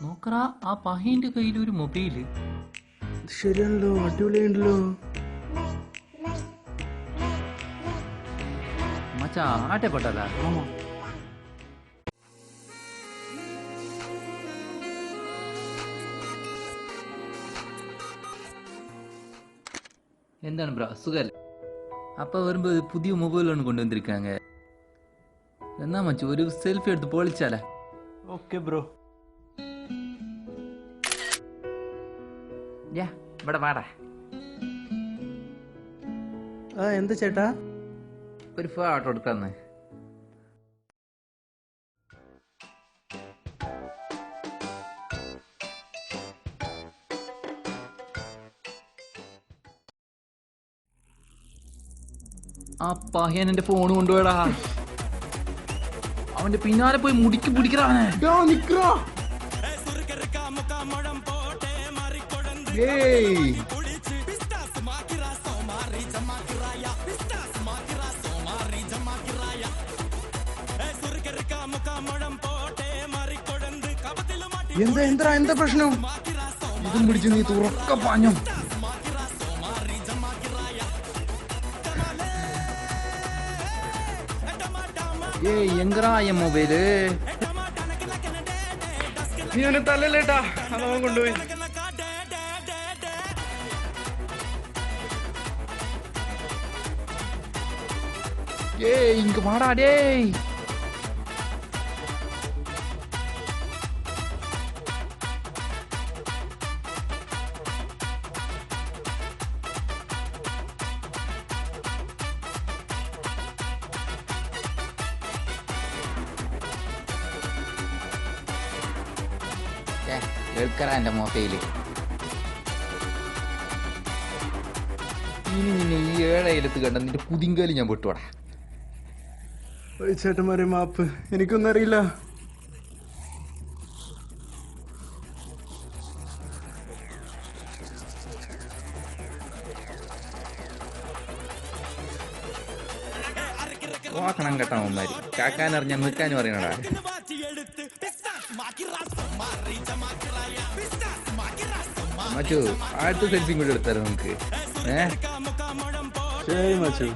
നോക്കറാ ആ പഹീന്റെ കയ്യിൽ ഒരു മൊബൈല്. ശരിയാണല്ലോ, അടിപൊളിയുണ്ടല്ലോ. മച്ചാ ആട്ടപ്പെട്ടതാ. ആമാ. എന്താണ് ബ്രോ, സുഖല്ലേ? அப்போ வரும்போது புதிய மொபைல் ஒன்று கொண்டு வந்திருக்காங்க. என்ன மச்சு, ஒரு செல்ஃபி எடுத்து போலிச்சால. Okay bro. ഇവിടെ വാടാ. എന്താ ചേട്ടാ? ഒരു ഫോട്ടോ എടുക്കാന്ന്. ആ പഹ്യൻ എന്റെ ഫോൺ കൊണ്ടുപോയടാ. അവന്റെ പിന്നാലെ പോയി മുടിക്ക് പിടിക്കറാവനെ. എന്താ പ്രശ്നം? ഇതും പിടിച്ച് നീ തുറക്ക പാഞ്ഞു. എങ്കറാ എൻ മൊബൈല്. നീ അവനെ തല്ലല്ലേട്ടാ, അതവൻ കൊണ്ടുപോയി. இங்க வாடா டேய். എടുക്കറ എന്റെ മൊബൈല്. ഇനി നിന്നെ ഈ ഏഴയിലത്ത് കണ്ട നിന്റെ പുതിങ്കാലി ഞാൻ വിട്ടുവാടാ. ചേട്ടന്മാരെ മാപ്പ്, എനിക്കൊന്നും അറിയില്ല. വാക്കണം കേട്ടോ അവന്മാര്. കാക്കാനറിഞ്ഞ നിൽക്കാനും അറിയണടാ. മച്ചു അടുത്ത സെൽഫിയും കൂടി എടുത്താലോ നമുക്ക്? ശരി മച്ചു.